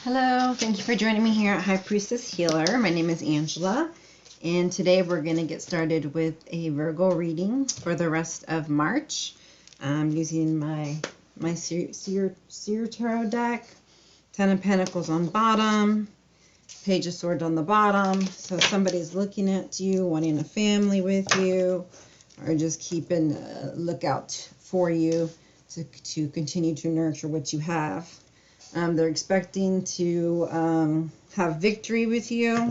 Hello, thank you for joining me here at High Priestess Healer. My name is Angela, and today we're going to get started with a Virgo reading for the rest of March. I'm using my Seer Tarot deck, Ten of Pentacles on bottom, Page of Swords on the bottom. So somebody's looking at you, wanting a family with you, or just keeping a lookout for you to continue to nurture what you have. They're expecting to have victory with you,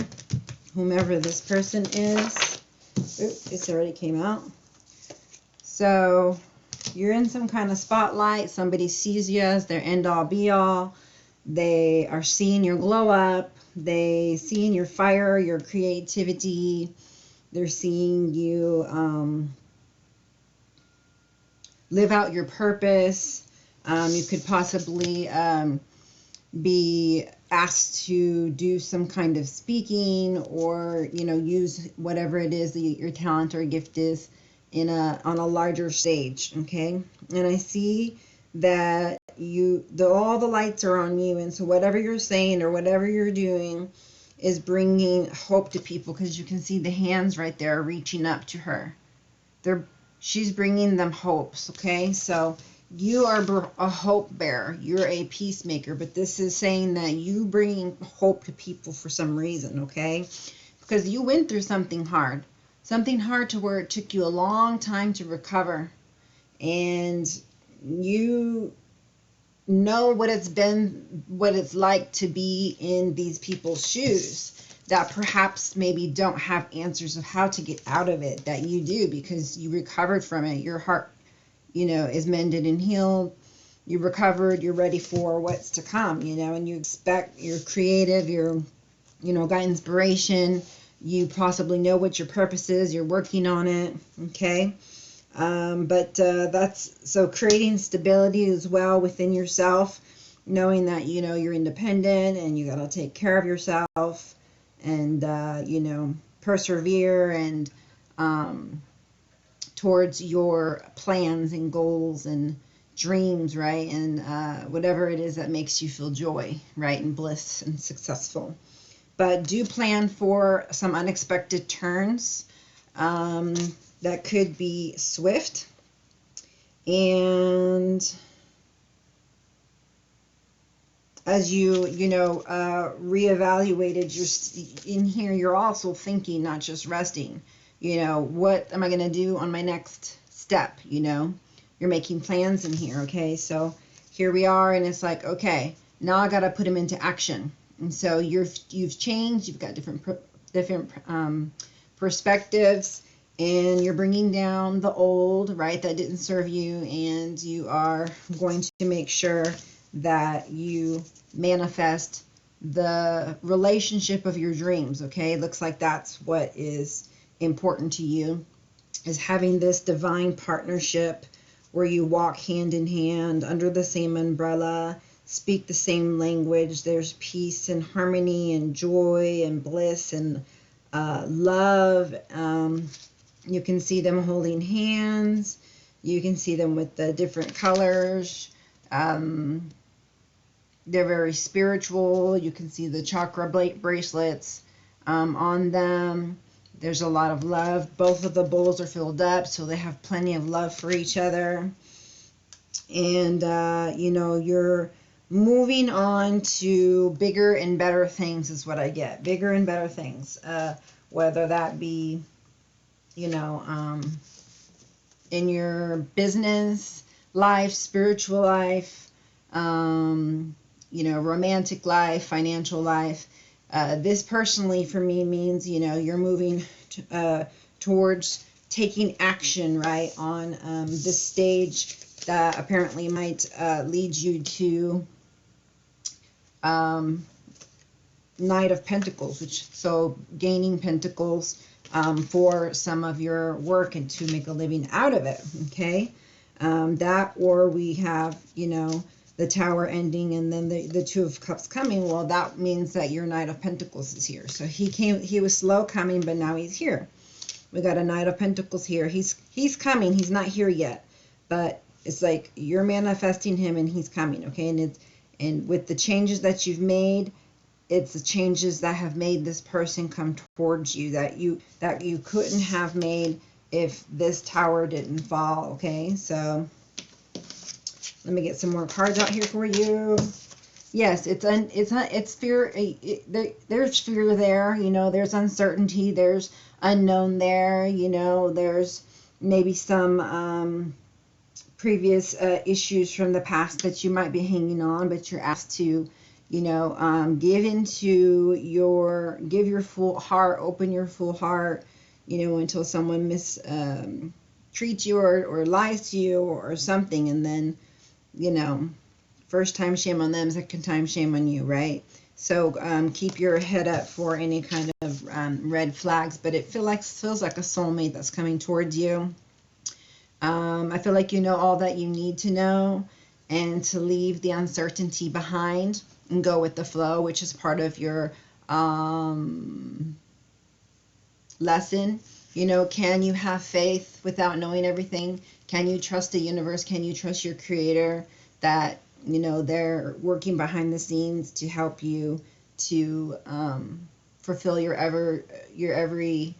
whomever this person is. Oops, this already came out. So you're in some kind of spotlight. Somebody sees you as their end-all, be-all. They are seeing your glow up. They seeing your fire, your creativity. They're seeing you live out your purpose. You could possibly be asked to do some kind of speaking, or use whatever it is that your talent or gift is on a larger stage. Okay, and I see that all the lights are on you, and so whatever you're saying or whatever you're doing is bringing hope to people, because you can see the hands right there reaching up to her. She's bringing them hopes. Okay, so you are a hope bearer. You're a peacemaker, but this is saying that you bringing hope to people for some reason, okay? Because you went through something hard to where it took you a long time to recover, and you know what it's like to be in these people's shoes that perhaps maybe don't have answers of how to get out of it, that you do, because you recovered from it. Your heart is mended and healed. You recovered, you're ready for what's to come, and you're creative, you're got inspiration, you possibly know what your purpose is, you're working on it, okay? That's so creating stability as well within yourself, knowing that, you're independent and you got to take care of yourself, and, persevere and, towards your plans and goals and dreams, right? And whatever it is that makes you feel joy, right? And bliss and successful. But do plan for some unexpected turns that could be swift. And as you reevaluated in here, you're also thinking, not just resting. What am I going to do on my next step? You're making plans in here, okay? So here we are, and it's like, okay, now I got to put them into action. And so you've changed, you've got different perspectives, and you're bringing down the old, right, that didn't serve you, and you are going to make sure that you manifest the relationship of your dreams, okay? It looks like that's what is important to you, is having this divine partnership where you walk hand in hand under the same umbrella, speak the same language. There's peace and harmony and joy and bliss and love. You can see them holding hands. You can see them with the different colors. They're very spiritual. You can see the chakra bracelets on them. There's a lot of love. Both of the bowls are filled up, so they have plenty of love for each other. And, you're moving on to bigger and better things is what I get. Bigger and better things. Whether that be, in your business life, spiritual life, romantic life, financial life. This personally for me means, you're moving towards taking action, right, on this stage that apparently might lead you to Knight of Pentacles, so gaining pentacles for some of your work and to make a living out of it, okay? That, or we have, the Tower ending, and then the Two of Cups coming. Well, that means that your Knight of Pentacles is here. So he was slow coming, but now he's here. We got a Knight of Pentacles here. He's coming. He's not here yet, but it's like you're manifesting him, and he's coming. Okay, and And with the changes that you've made, it's the changes that have made this person come towards you that you couldn't have made if this tower didn't fall. Okay, so let me get some more cards out here for you. Yes, it's fear. There's fear there. You know, there's uncertainty. There's unknown there. You know, there's maybe some previous issues from the past that you might be hanging on, but you're asked to, you know, give your full heart, open your full heart, you know, until someone treats you or lies to you or something, and then, you know, first time shame on them, second time shame on you, right? So keep your head up for any kind of red flags, but it feels like a soulmate that's coming towards you. I feel like you know all that you need to know, and to leave the uncertainty behind and go with the flow, which is part of your lesson. You know, can you have faith without knowing everything? Can you trust the universe? Can you trust your creator that, you know, they're working behind the scenes to help you to fulfill your every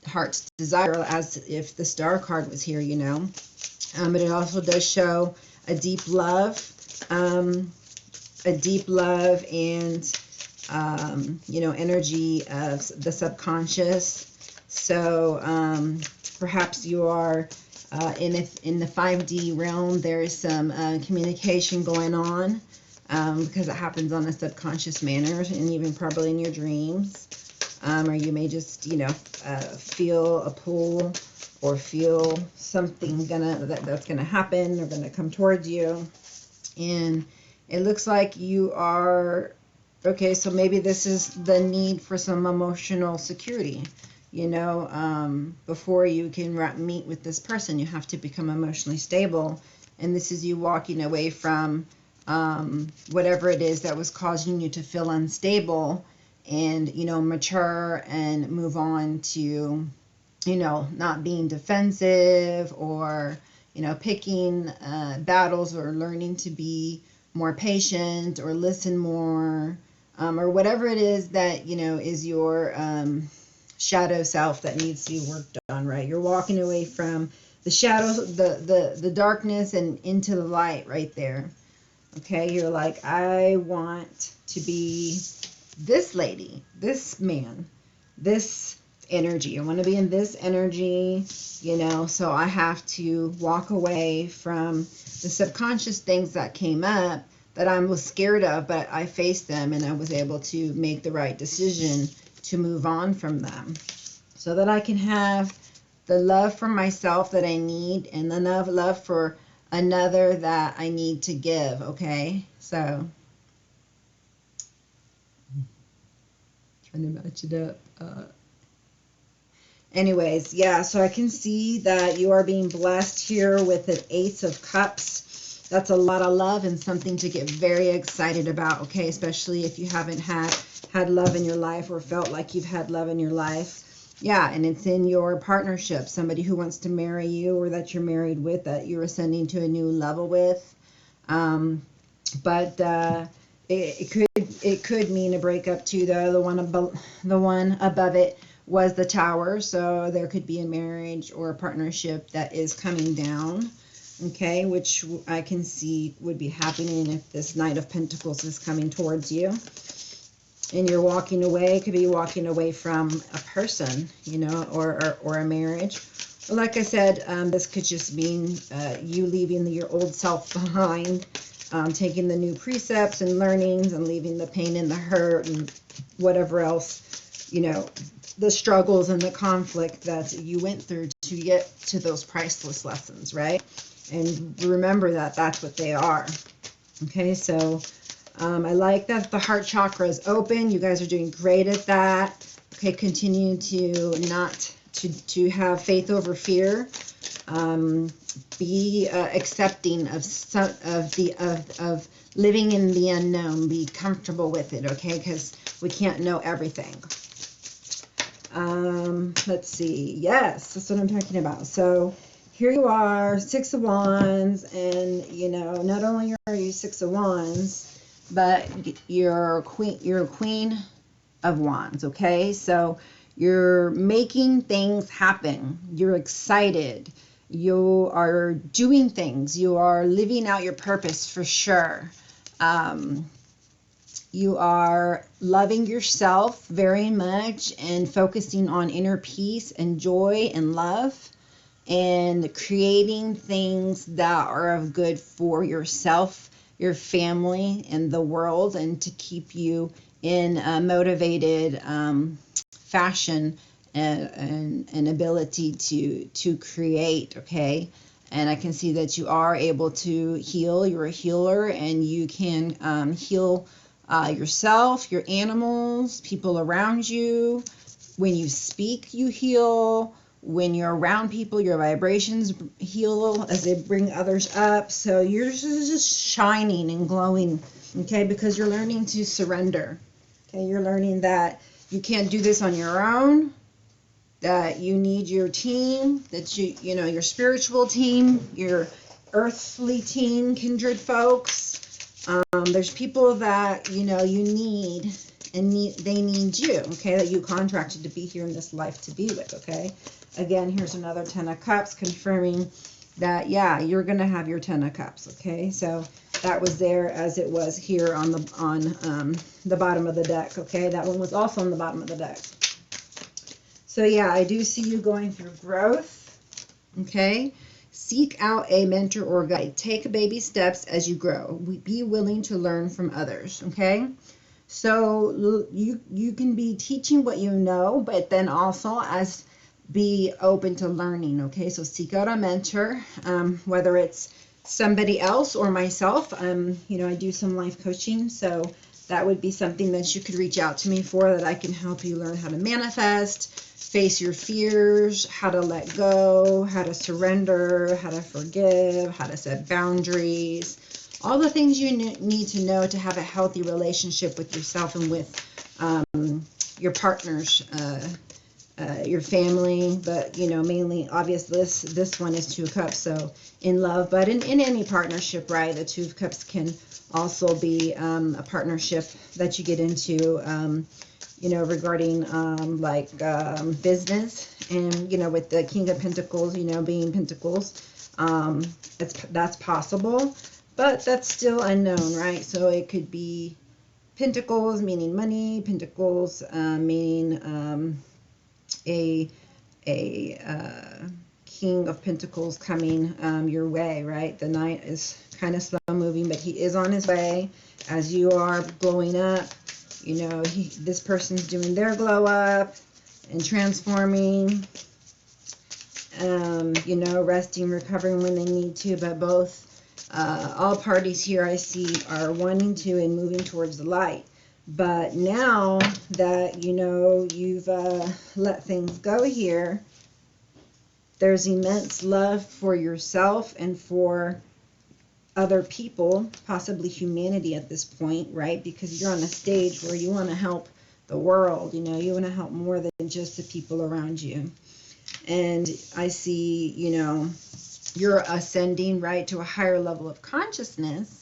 heart's desire, as if the star card was here, you know. But it also does show a deep love and you know, energy of the subconscious. So perhaps you are in the 5D realm. There is some communication going on because it happens on a subconscious manner, and even probably in your dreams. Or you may just, you know, feel a pull or feel something that's gonna happen or gonna come towards you. And it looks like you are, okay, so maybe this is the need for some emotional security. You know, before you can meet with this person, you have to become emotionally stable. And this is you walking away from whatever it is that was causing you to feel unstable, and, you know, mature and move on to, you know, not being defensive or, you know, picking battles, or learning to be more patient or listen more, or whatever it is that, you know, is your shadow self that needs to be worked on, right? You're walking away from the shadows, the darkness, and into the light right there. Okay, you're like, I want to be this lady, this man, this energy. I want to be in this energy, you know, so I have to walk away from the subconscious things that came up that I was scared of, but I faced them and I was able to make the right decision to move on from them, so that I can have the love for myself that I need, and the love for another that I need to give. Okay, so trying to match it up. Anyways, yeah, so I can see that you are being blessed here with an Ace of Cups. That's a lot of love and something to get very excited about, okay? Especially if you haven't had love in your life, or felt like you've had love in your life. Yeah, and it's in your partnership, somebody who wants to marry you, or that you're married with, that you're ascending to a new level with. But it could mean a breakup too, though. The one above it was the Tower, so there could be a marriage or a partnership that is coming down, okay, which I can see would be happening if this Knight of Pentacles is coming towards you. And you're walking away, could be walking away from a person, you know, or a marriage. Like I said, this could just mean you leaving your old self behind, taking the new precepts and learnings, and leaving the pain and the hurt and whatever else, you know, the struggles and the conflict that you went through to get to those priceless lessons, right? And remember that that's what they are. Okay, so I like that the heart chakra is open. You guys are doing great at that. Okay, continue to have faith over fear. Be accepting of living in the unknown. Be comfortable with it, okay? Because we can't know everything. Let's see. Yes, that's what I'm talking about. So here you are, Six of Wands, and, you know, not only are you Six of Wands, but you're queen of wands, okay? So you're making things happen. You're excited. You are doing things. You are living out your purpose for sure. You are loving yourself very much and focusing on inner peace and joy and love and creating things that are of good for yourself, your family, and the world, and to keep you in a motivated fashion and ability to create, okay? And I can see that you are able to heal. You're a healer, and you can heal yourself, your animals, people around you. When you speak, you heal. When you're around people, your vibrations heal as they bring others up. So you're just shining and glowing, okay? Because you're learning to surrender. Okay, you're learning that you can't do this on your own, that you need your team, that you know, your spiritual team, your earthly team, kindred folks. There's people that, you know, you need, and they need you, okay, that you contracted to be here in this life to be with, okay? Again, here's another 10 of Cups confirming that, yeah, you're going to have your 10 of Cups, okay? So that was there as it was here on the bottom of the deck, okay? That one was also on the bottom of the deck. So, yeah, I do see you going through growth, okay? Seek out a mentor or guide. Take baby steps as you grow. Be willing to learn from others, okay? So you can be teaching what you know, but then also as be open to learning, okay? So seek out a mentor, whether it's somebody else or myself. You know, I do some life coaching, so that would be something that you could reach out to me for, that I can help you learn how to manifest, face your fears, how to let go, how to surrender, how to forgive, how to set boundaries, all the things you need to know to have a healthy relationship with yourself and with your partners, your family, but, you know, mainly, obviously, this one is 2 of Cups, so in love, but in any partnership, right, the 2 of Cups can also be a partnership that you get into, you know, regarding business, and, you know, with the King of Pentacles, you know, being Pentacles, that's possible, but that's still unknown, right? So it could be Pentacles meaning money, Pentacles meaning a King of Pentacles coming your way, right? The Knight is kind of slow moving, but he is on his way as you are glowing up. You know, this person's doing their glow up and transforming, you know, resting, recovering when they need to, but both, all parties here I see are wanting to and moving towards the light. But now that, you know, you've let things go here, there's immense love for yourself and for other people, possibly humanity at this point, right? Because you're on a stage where you want to help the world, you know, you want to help more than just the people around you. And I see, you know, you're ascending, right, to a higher level of consciousness.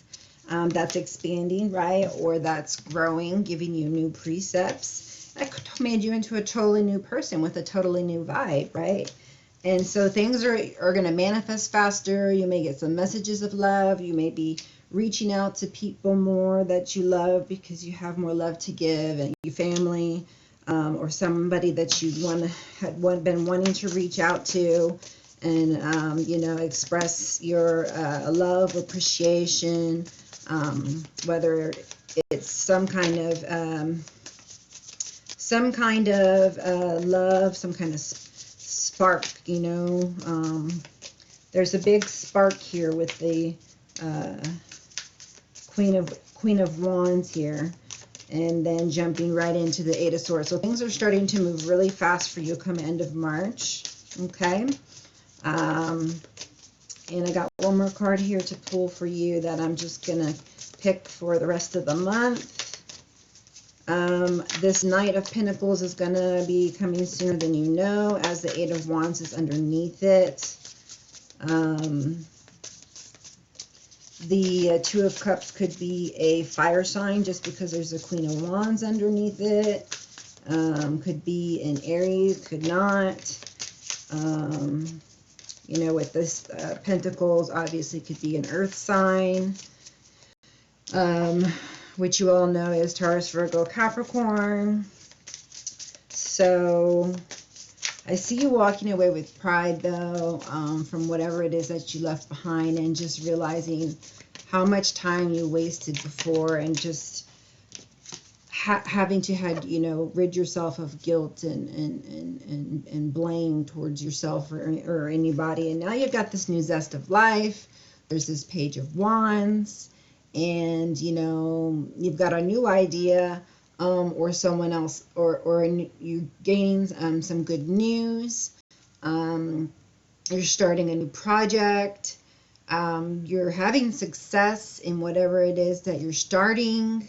That's expanding, right, or that's growing, giving you new precepts. That made you into a totally new person with a totally new vibe, right? And so things are going to manifest faster. You may get some messages of love. You may be reaching out to people more that you love because you have more love to give, and your family, or somebody that you had been wanting to reach out to, and you know, express your love, appreciation, whether it's some kind of love, some kind of spark, you know. There's a big spark here with the Queen of Wands here, and then jumping right into the 8 of Swords. So things are starting to move really fast for you come end of March, okay? And I got one more card here to pull for you that I'm just going to pick for the rest of the month. This Knight of Pentacles is going to be coming sooner than you know, as the 8 of Wands is underneath it. The Two of Cups could be a fire sign just because there's a Queen of Wands underneath it. Could be an Aries, could not. You know, with this Pentacles, obviously could be an earth sign. Which you all know is Taurus, Virgo, Capricorn. So I see you walking away with pride, though, from whatever it is that you left behind, and just realizing how much time you wasted before, and just having to you know, rid yourself of guilt and blame towards yourself or anybody. And now you've got this new zest of life. There's this Page of Wands, and you know, you've got a new idea. Or someone else, or you're gaining some good news. You're starting a new project. You're having success in whatever it is that you're starting.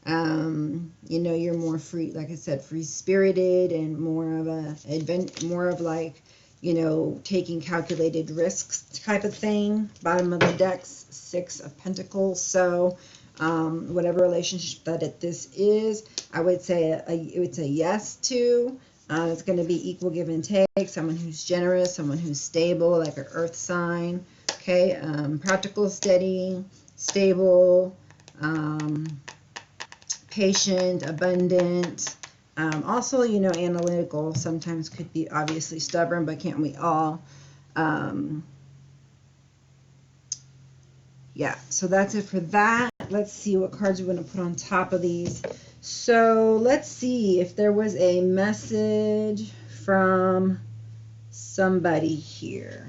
You know, you're more free, like I said, free-spirited, and more of like, you know, taking calculated risks type of thing. Bottom of the deck, Six of Pentacles. So whatever relationship that this is, I would say it's a yes to. It's going to be equal give and take. Someone who's generous, someone who's stable, like an earth sign. Okay, practical, steady, stable, patient, abundant. Also, you know, analytical. Sometimes could be obviously stubborn, but can't we all? Yeah, so that's it for that. Let's see what cards we're going to put on top of these. So let's see if there was a message from somebody here.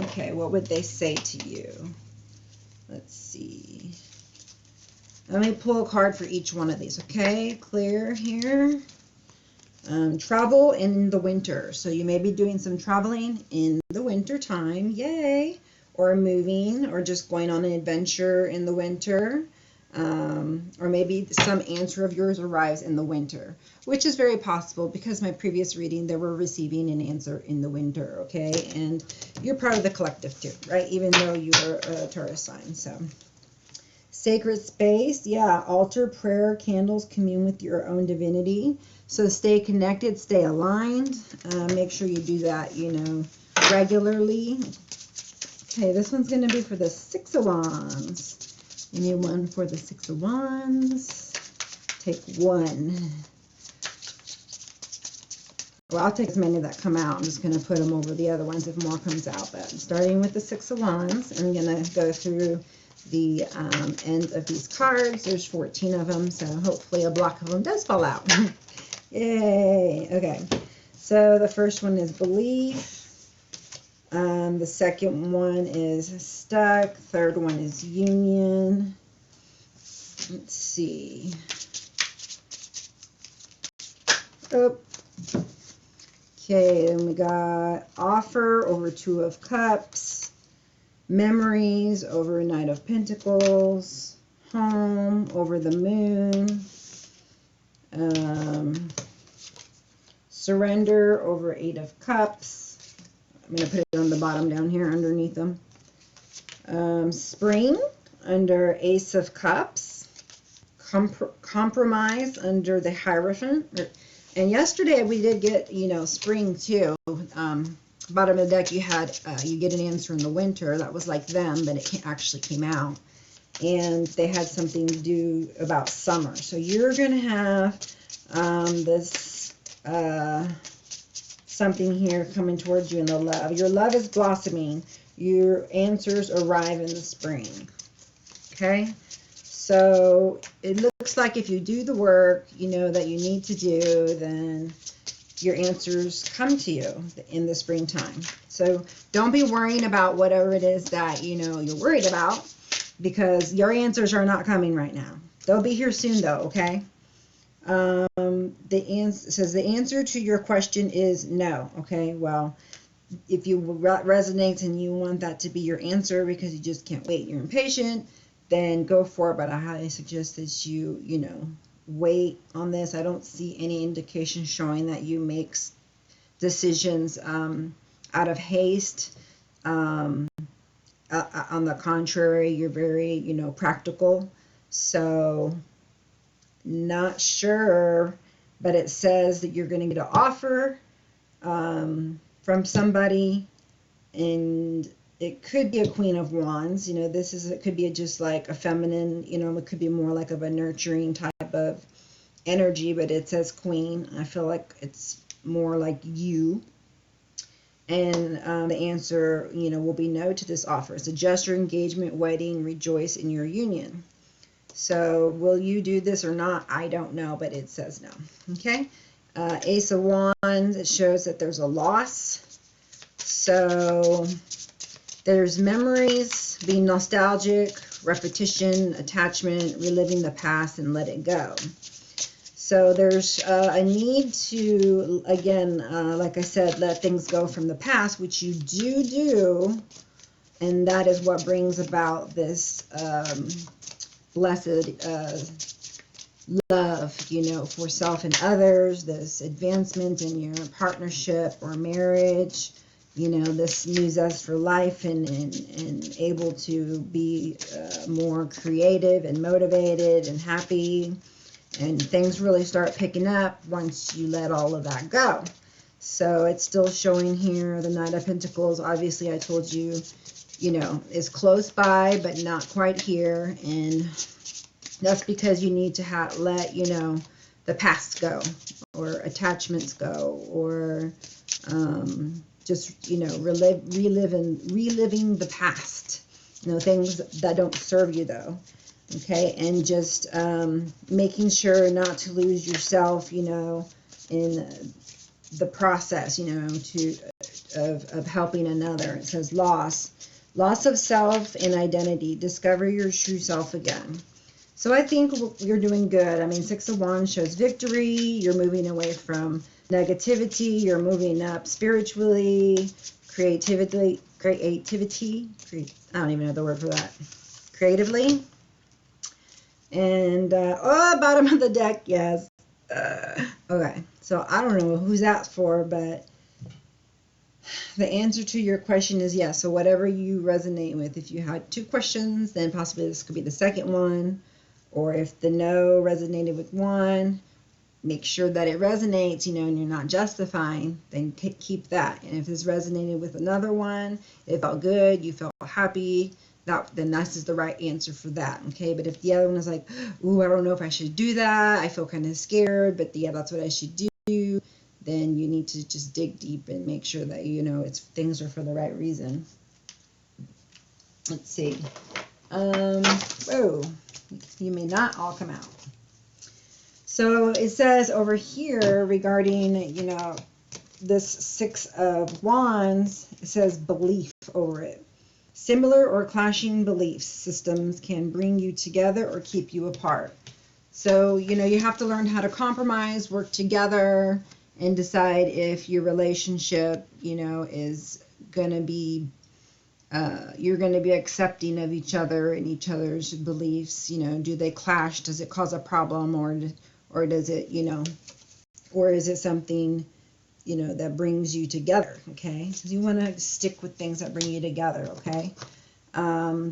Okay, what would they say to you? Let's see. Let me pull a card for each one of these, okay? Clear here. Travel in the winter. So you may be doing some traveling in the winter time. Yay! Or moving, or just going on an adventure in the winter. Or maybe some answer of yours arrives in the winter, which is very possible because my previous reading, they were receiving an answer in the winter, okay? And you're part of the collective too, right? Even though you're a Taurus sign, so. Sacred space, yeah, altar, prayer, candles, commune with your own divinity. So stay connected, stay aligned. Make sure you do that, you know, regularly. Okay, this one's going to be for the Six of Wands. Give me one for the Six of Wands. Take one. Well, I'll take as many that come out. I'm just going to put them over the other ones if more comes out. But starting with the Six of Wands, I'm going to go through the end of these cards. There's 14 of them, so hopefully a block of them does fall out. Yay! Okay, so the first one is belief. The second one is stuck. Third one is union. Let's see. Oh. Okay, then we got offer over Two of Cups. Memories over Knight of Pentacles. Home over the Moon. Surrender over Eight of Cups. I'm going to put it on the bottom down here underneath them. Spring under Ace of Cups. Compromise under the Hierophant. And yesterday we did get, you know, spring too. Bottom of the deck you had, you get an answer in the winter. That was like them, but it actually came out. And they had something to do about summer. So you're going to have this something here coming towards you in the love. Your love is blossoming. Your answers arrive in the spring. Okay? So it looks like if you do the work, you know, that you need to do, then your answers come to you in the springtime. So don't be worrying about whatever it is that, you know, you're worried about, because your answers are not coming right now. They'll be here soon though, okay? The answer says the answer to your question is no. Okay, well, if you resonate and you want that to be your answer because you just can't wait, you're impatient, then go for it. But I highly suggest that you know, wait on this. I don't see any indication showing that you make decisions out of haste, out on the contrary, you're very, practical. So not sure, but it says that you're going to get an offer from somebody, and it could be a Queen of Wands. It could be just like a feminine, it could be more like of a nurturing type of energy, but it says Queen. I feel like it's more like you. And the answer, will be no to this offer. So adjust your engagement, wedding, rejoice in your union. So will you do this or not? I don't know, but it says no. Okay. Ace of Wands, it shows that there's a loss. So there's memories, being nostalgic, repetition, attachment, reliving the past, and let it go. So there's a need to, again, like I said, let things go from the past, which you do, and that is what brings about this blessed love, for self and others, this advancement in your partnership or marriage, this new zest for life and able to be more creative and motivated and happy. And things really start picking up once you let all of that go. So it's still showing here the Knight of Pentacles. Obviously, I told you, is close by, but not quite here. And that's because you need to let, the past go, or attachments go, or just, reliving the past. Things that don't serve you, though. Okay, and just making sure not to lose yourself, in the process, of helping another. It says loss of self and identity. Discover your true self again. So I think you're doing good. I mean, Six of Wands shows victory. You're moving away from negativity. You're moving up spiritually, creativity. I don't even know the word for that. Creatively. And, bottom of the deck, yes. Okay, so I don't know who's that for, but the answer to your question is yes. So whatever you resonate with. If you had two questions, then possibly this could be the second one. Or if the no resonated with one, make sure that it resonates, and you're not justifying, then keep that. And if this resonated with another one, it felt good, you felt happy, then this is the right answer for that, okay? But if the other one is like, ooh, I don't know if I should do that, I feel kind of scared, but yeah, that's what I should do, then you need to just dig deep and make sure that, things are for the right reason. Let's see. You may not all come out. So it says over here regarding, this Six of Wands, it says belief over it. Similar or clashing belief systems can bring you together or keep you apart. So, you have to learn how to compromise, work together, and decide if your relationship, is going to be, you're going to be accepting of each other and each other's beliefs. Do they clash? Does it cause a problem, or does it, or is it something, that brings you together, okay? So you want to stick with things that bring you together, okay?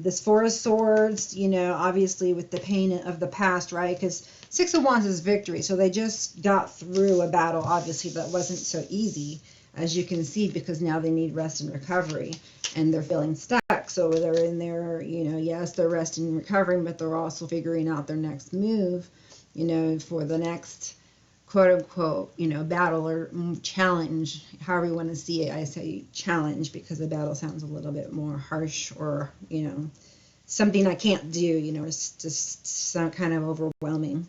This Four of Swords, obviously with the pain of the past, right? Because Six of Wands is victory. So they just got through a battle, obviously, that wasn't so easy, as you can see, because now they need rest and recovery, and they're feeling stuck. So they're in there, yes, they're resting and recovering, but they're also figuring out their next move, for the next quote unquote, battle or challenge, however you want to see it. I say challenge because the battle sounds a little bit more harsh, or, something I can't do, it's just some kind of overwhelming.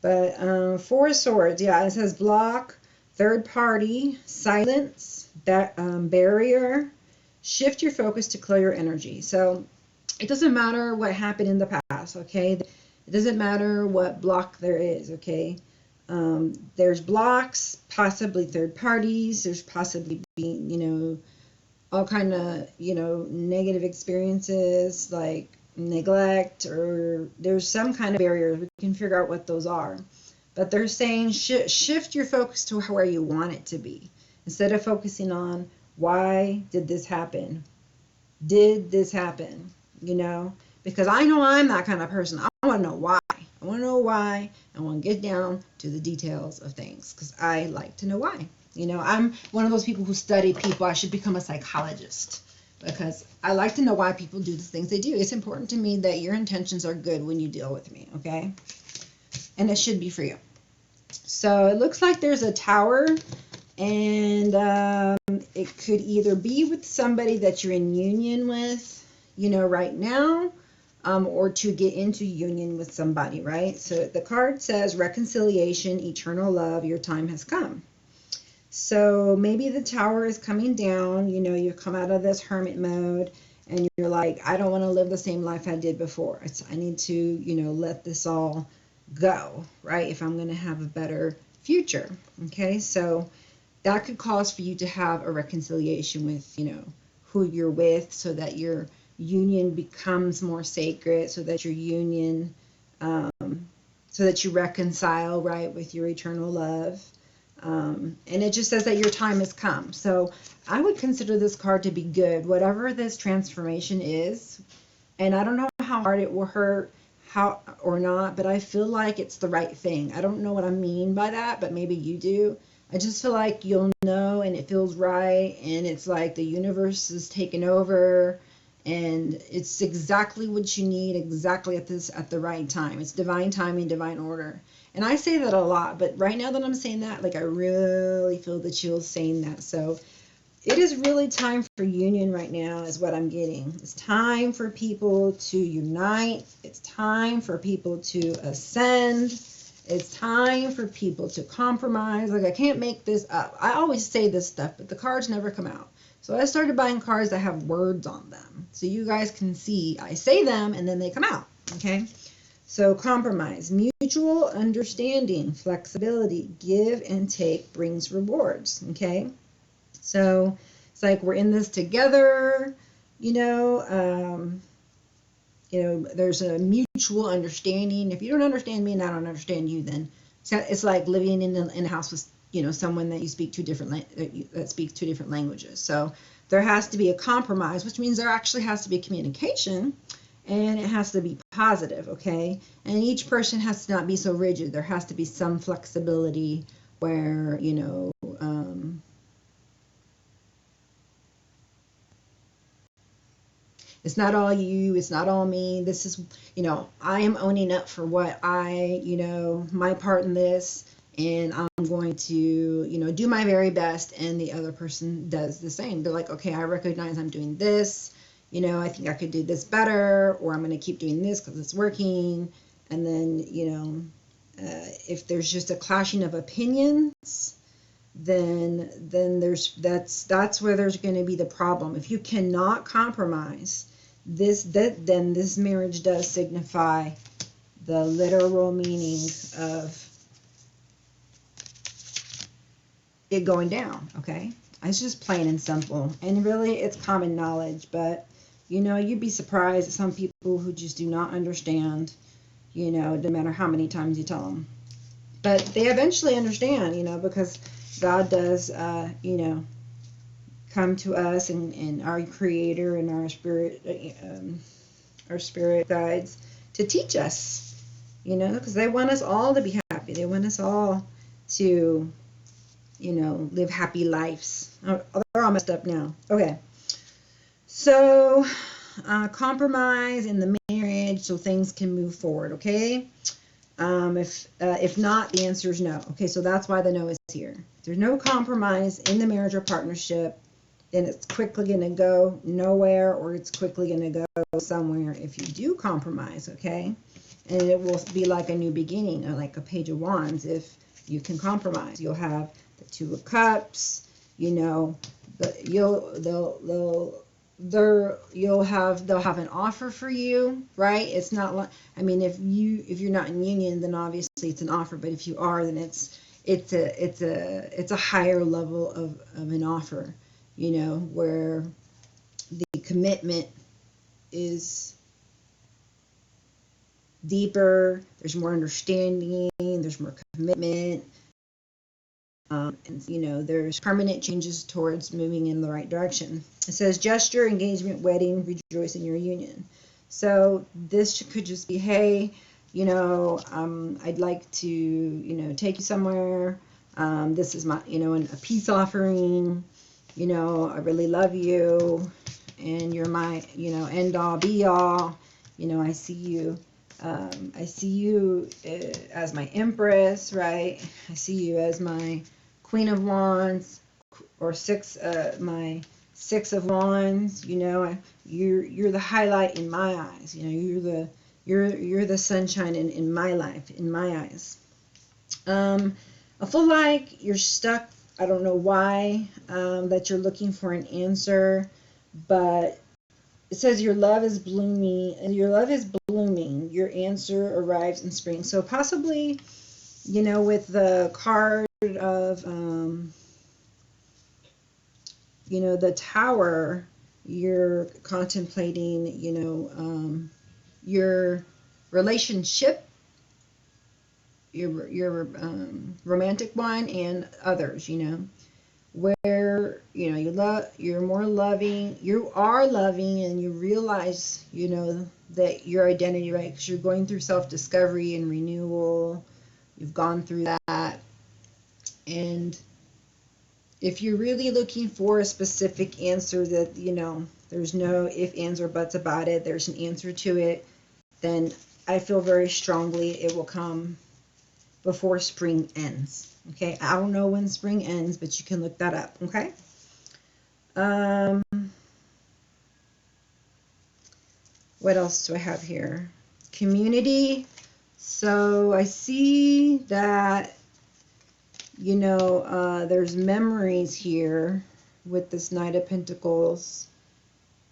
But Four of Swords, yeah, it says block, third party, silence, barrier, shift your focus to clear your energy. So it doesn't matter what happened in the past, okay? It doesn't matter what block there is, okay? There's blocks, possibly third parties, there's possibly being, all kind of, negative experiences like neglect, or there's some kind of barriers. We can figure out what those are. But they're saying shift your focus to where you want it to be. Instead of focusing on why did this happen, Did this happen? You know, because I know I'm that kind of person. I want to know why. I want to know why. I want to get down to the details of things because I like to know why. You know, I'm one of those people who study people. I should become a psychologist because I like to know why people do the things they do. It's important to me that your intentions are good when you deal with me, okay? And it should be for you. So it looks like there's a tower, and it could either be with somebody that you're in union with, you know, right now, or to get into union with somebody, right? So the card says reconciliation, eternal love, your time has come. So maybe the tower is coming down, you know, you've come out of this hermit mode and you're like, I don't want to live the same life I did before. I need to, you know, let this all go, right? If I'm going to have a better future. Okay, so that could cause for you to have a reconciliation with, you know, who you're with so that your union becomes more sacred, so that your union, so that you reconcile, right, with your eternal love. And it just says that your time has come. So I would consider this card to be good, whatever this transformation is. And I don't know how hard it will hurt, how or not, but I feel like it's the right thing. I don't know what I mean by that, but maybe you do. I just feel like you'll know and it feels right, and it's like the universe is taking over, and it's exactly what you need, exactly at the right time. It's divine timing, divine order. And I say that a lot, but right now that I'm saying that, like I really feel the chills saying that. So it is really time for union right now is what I'm getting. It's time for people to unite. It's time for people to ascend. It's time for people to compromise. Like I can't make this up. I always say this stuff, but the cards never come out. So I started buying cards that have words on them. So you guys can see I say them and then they come out. Okay? So compromise, mutual understanding, flexibility, give and take brings rewards. Okay? So it's like we're in this together, you know, there's a mutual understanding. If you don't understand me and I don't understand you, then it's like living in a house with, you know, someone that you speak that speaks two different languages. So there has to be a compromise, which means there actually has to be communication, and it has to be positive, okay? And each person has to not be so rigid. There has to be some flexibility where, you know, it's not all you, it's not all me. This is, you know, I am owning up for what you know, my part in this, and I'm going to, you know, do my very best, and the other person does the same. They're like, okay, I recognize I'm doing this, you know, I think I could do this better, or I'm going to keep doing this because it's working. And then, you know, if there's just a clashing of opinions, then that's where there's going to be the problem. If you cannot compromise, then this marriage does signify the literal meaning of it going down. Okay, it's just plain and simple, and really it's common knowledge, but you know, you'd be surprised at some people who just do not understand, you know, no matter how many times you tell them, but they eventually understand, you know, because God does, you know, come to us, and our Creator and our spirit guides to teach us, you know, because they want us all to be happy. They want us all to, you know, live happy lives. Oh, they're all messed up now. Okay, so compromise in the marriage so things can move forward. Okay. If not, the answer is no. Okay, so that's why the no is here. If there's no compromise in the marriage or partnership, then it's quickly going to go nowhere, or it's quickly going to go somewhere if you do compromise, okay? And it will be like a new beginning, or like a page of wands if you can compromise. You'll have the Two of Cups, you know, they'll have an offer for you, right? It's not like, I mean, if you're not in union, then obviously it's an offer, but if you are, then it's a higher level of an offer, you know, where the commitment is deeper, there's more understanding, there's more commitment, And there's permanent changes towards moving in the right direction. It says gesture, engagement, wedding, rejoice in your union. So this could just be, hey, I'd like to, take you somewhere. This is my, a peace offering. I really love you, and you're my, end all be all. I see you. I see you as my empress, right? I see you as my Queen of Wands, or my Six of Wands. You're the highlight in my eyes. You're the sunshine in my life, in my eyes. I feel like you're stuck. I don't know why, that you're looking for an answer, but it says your love is blooming, and your love is blooming. Your answer arrives in spring. So possibly, with the card of, the Tower, you're contemplating, your relationship, your romantic one, and others, where you're more loving, you are loving, and you realize that your identity, right? Because you're going through self-discovery and renewal. You've gone through that, and if you're really looking for a specific answer that there's no if, ands, or buts about it, there's an answer to it, then I feel very strongly it will come before spring ends. Okay, I don't know when spring ends, but you can look that up. Okay. What else do I have here? Community. So I see that there's memories here with this Knight of Pentacles.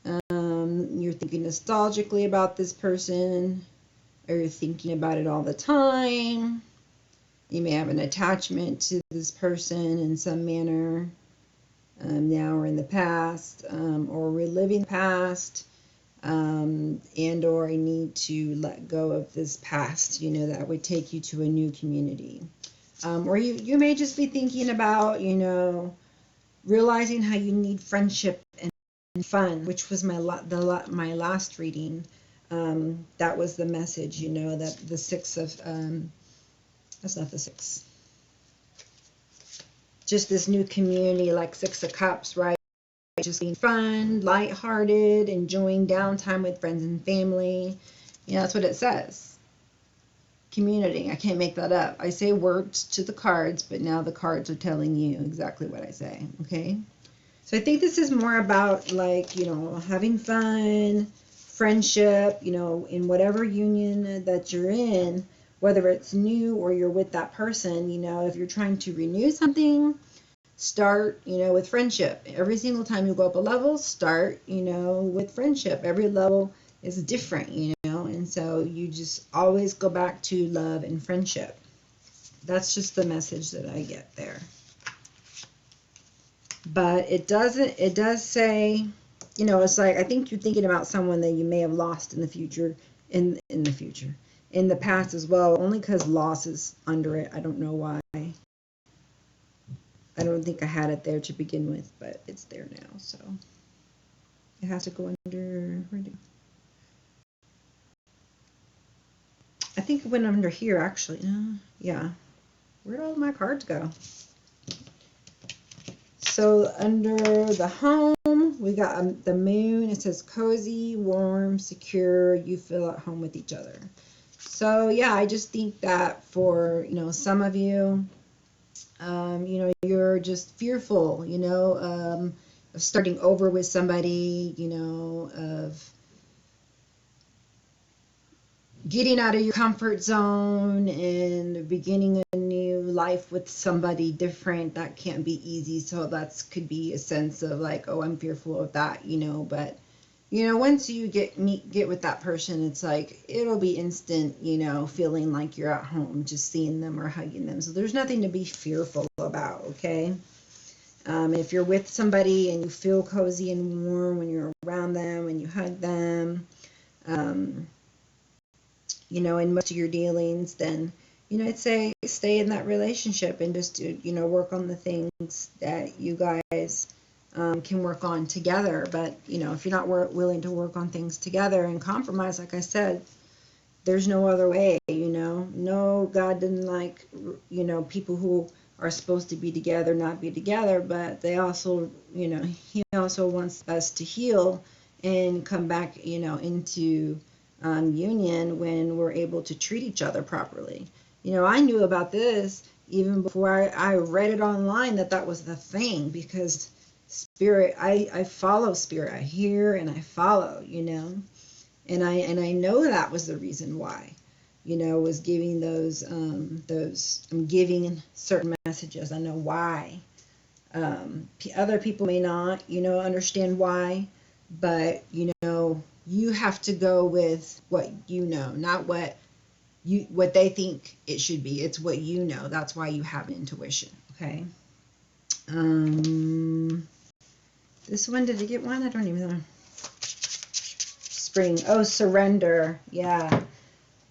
You're thinking nostalgically about this person, or you're thinking about it all the time. You may have an attachment to this person in some manner, now or in the past, or reliving the past, and or a need to let go of this past, that would take you to a new community. Or you may just be thinking about, realizing how you need friendship and fun, which was my last reading. That was the message, that the Six of... that's not the Six. Just this new community, like Six of Cups, right? Just being fun, lighthearted, enjoying downtime with friends and family. That's what it says. Community. I can't make that up. I say words to the cards, but now the cards are telling you exactly what I say. Okay? So I think this is more about, like, having fun, friendship, in whatever union that you're in, whether it's new or you're with that person. If you're trying to renew something, start, with friendship. Every single time you go up a level, start, with friendship. Every level is different, and so you just always go back to love and friendship. That's just the message that I get there. But it does say, it's like, I think you're thinking about someone that you may have lost in the future, in the past as well, only because loss is under it. I don't know why. I don't think I had it there to begin with, but it's there now, so it has to go under... I think it went under here, actually. Yeah. Where'd all my cards go? So under the home, we got the moon. It says cozy, warm, secure. You feel at home with each other. So yeah, I just think that for some of you, you're just fearful, of starting over with somebody, of getting out of your comfort zone and beginning a new life with somebody different. That can't be easy. So that could be a sense of like, oh, I'm fearful of that, but once you get with that person, it's like, it'll be instant, feeling like you're at home, just seeing them or hugging them. So there's nothing to be fearful about. Okay. If you're with somebody and you feel cozy and warm when you're around them, when you hug them, in most of your dealings, then, I'd say stay in that relationship and just, work on the things that you guys can work on together. But, if you're not willing to work on things together and compromise, like I said, there's no other way, No, God didn't like, people who are supposed to be together, not be together, but they also, He also wants us to heal and come back, into union when we're able to treat each other properly. I knew about this even before I read it online that was the thing, because spirit, I follow spirit. I hear and I follow, and I know that was the reason why, was giving those I'm giving certain messages. I know why. Other people may not, understand why, but you have to go with what not what they think it should be. It's what you know. That's why you have intuition. Okay. This one, did you get one? I don't even know. Spring. Oh, surrender. Yeah.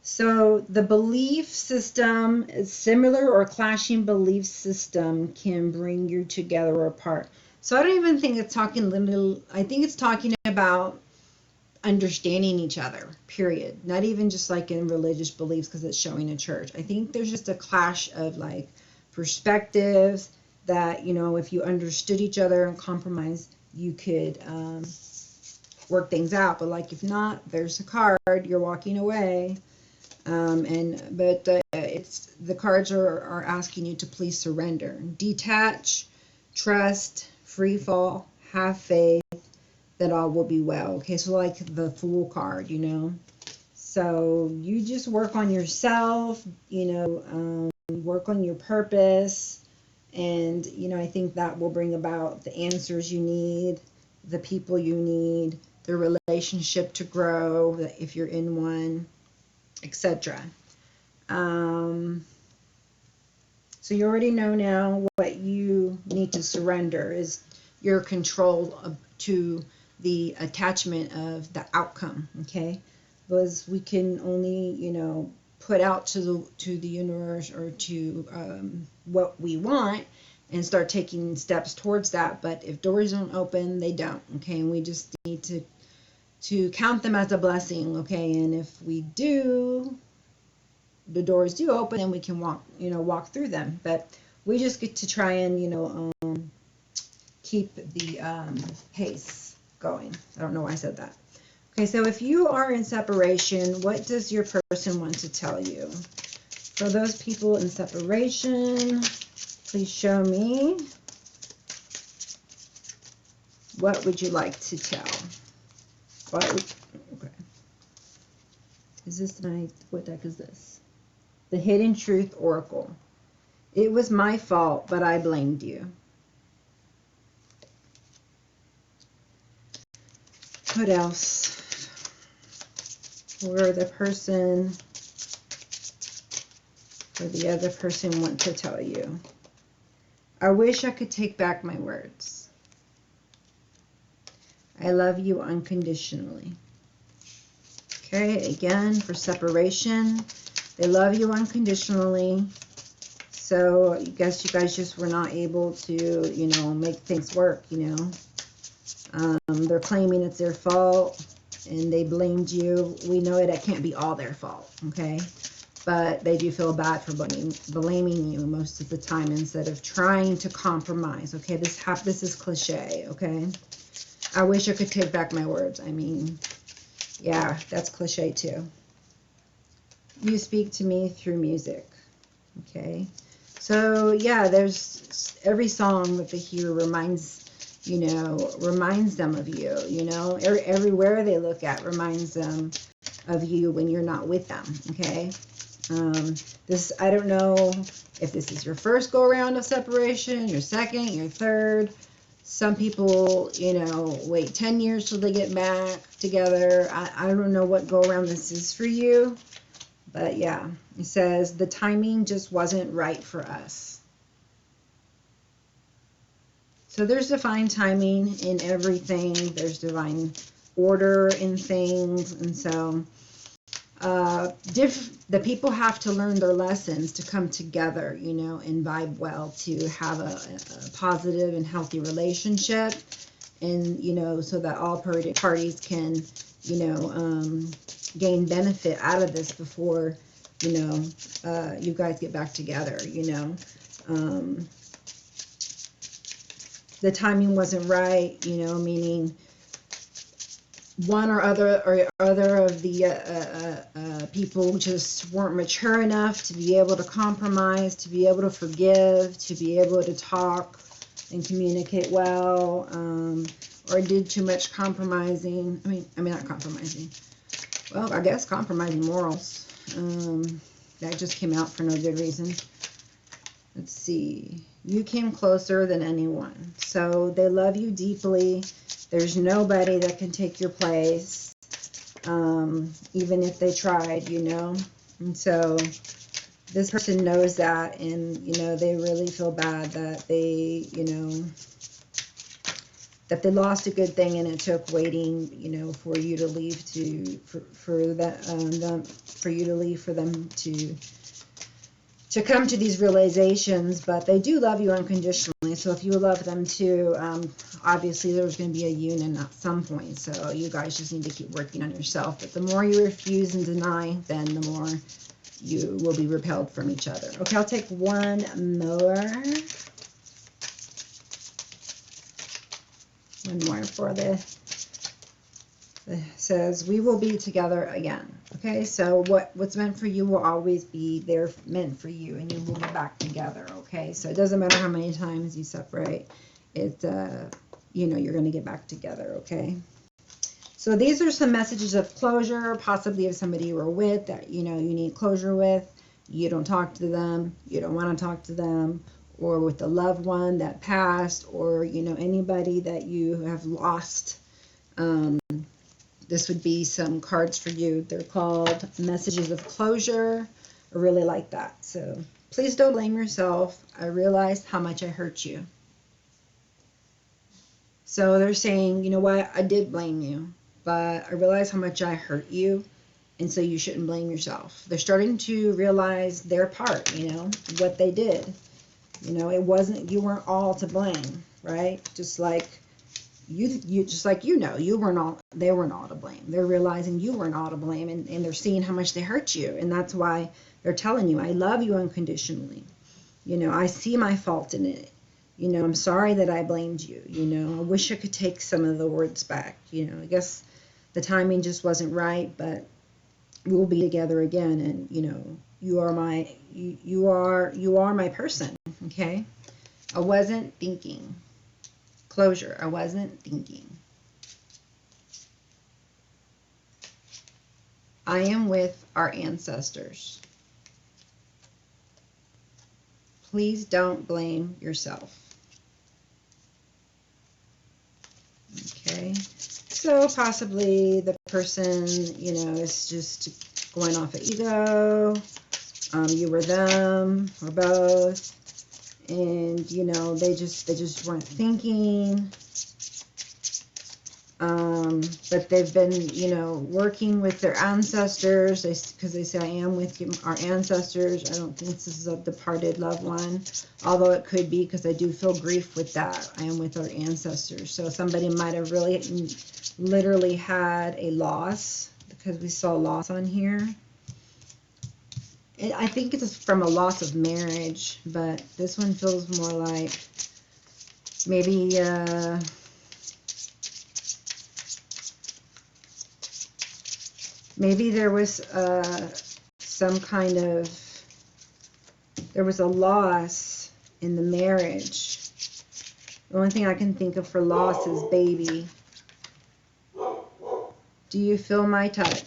So the belief system, similar or clashing belief system can bring you together or apart. So I don't even think it's talking I think it's talking about understanding each other, period. Not even just like in religious beliefs because it's showing a church. I think there's just a clash of like perspectives that, if you understood each other and compromised, you could work things out. But like if not, there's a card, you're walking away. But it's the cards are asking you to please surrender, detach, trust, free fall, have faith that all will be well. Okay, so like the Fool card, So you just work on yourself, work on your purpose, and I think that will bring about the answers you need, the people you need, the relationship to grow if you're in one, etc. So you already know now what you need to surrender is your control to the attachment of the outcome. Okay, because we can only put out to the universe or to what we want and start taking steps towards that. But if doors don't open, they don't. Okay, and we just need to count them as a blessing. Okay, and if we do, the doors do open and we can walk through them. But we just get to try and keep the pace going. I don't know why I said that. Okay, so if you are in separation, what does your person want to tell you? For those people in separation, please show me. What would you like to tell? Okay. Is this what deck is this? The Hidden Truth Oracle. It was my fault, but I blamed you. What else? Or the person or the other person want to tell you. I wish I could take back my words. I love you unconditionally. Okay, again, for separation, they love you unconditionally. So I guess you guys just were not able to, make things work, They're claiming it's their fault and they blamed you. We know it can't be all their fault, okay? But they do feel bad for blaming you most of the time instead of trying to compromise, okay? This is cliche, okay? I wish I could take back my words. I mean, yeah, that's cliche too. You speak to me through music, okay? So yeah, there's every song that they hear reminds them of you, everywhere they look at reminds them of you when you're not with them, okay? I don't know if this is your first go around of separation, your second, your third. Some people, wait 10 years till they get back together. I don't know what go around this is for you, but yeah, it says the timing just wasn't right for us. So there's divine timing in everything. There's divine order in things. And so the people have to learn their lessons to come together, you know, and vibe well, to have a positive and healthy relationship, and, you know, so that all parties can, you know, gain benefit out of this before, you know, you guys get back together, you know. The timing wasn't right, you know, meaning one or other of the people just weren't mature enough to be able to compromise, to be able to forgive, to be able to talk and communicate well, or did too much compromising. I mean not compromising. Well, I guess compromising morals. That just came out for no good reason. Let's see. You came closer than anyone. So they love you deeply. There's nobody that can take your place, even if they tried, you know. And so this person knows that, and, you know, they really feel bad that they, you know, that they lost a good thing, and it took waiting, you know, for you to leave for you to leave for them to come to these realizations. But they do love you unconditionally. So if you love them too, obviously there's going to be a union at some point. So you guys just need to keep working on yourself. But the more you refuse and deny, then the more you will be repelled from each other. Okay, I'll take one more. One more for this. It says, we will be together again. Okay, so what's meant for you will always be there, meant for you, and you will be back together. Okay, so it doesn't matter how many times you separate, it you know, you're going to get back together. Okay, so these are some messages of closure, possibly of somebody you were with that, you know, you need closure with. You don't talk to them, you don't want to talk to them, or with the loved one that passed, or, you know, anybody that you have lost. This would be some cards for you. They're called messages of closure. I really like that. So please don't blame yourself. I realized how much I hurt you. So they're saying, you know what, I did blame you, but I realized how much I hurt you, and so you shouldn't blame yourself. They're starting to realize their part, you know, what they did. You know, it wasn't, you weren't all to blame, right? Just like you just like, you know, you weren't all, they weren't all to blame. They're realizing you weren't all to blame, and they're seeing how much they hurt you, and that's why they're telling you, I love you unconditionally. You know, I see my fault in it. You know, I'm sorry that I blamed you. You know, I wish I could take some of the words back. You know, I guess the timing just wasn't right, but we'll be together again, and, you know, you are my person. Okay, I wasn't thinking. Closure. I wasn't thinking. I am with our ancestors. Please don't blame yourself. Okay, so possibly the person, you know, is just going off of ego. You were them, or both. And, you know, they just weren't thinking. But they've been, you know, working with their ancestors, because they say, I am with our ancestors. I don't think this is a departed loved one, although it could be, because I do feel grief with that. I am with our ancestors. So somebody might have really literally had a loss, because we saw loss on here. I think it's from a loss of marriage, but this one feels more like maybe maybe there was some kind of, there was a loss in the marriage. The only thing I can think of for loss is baby. Do you feel my touch?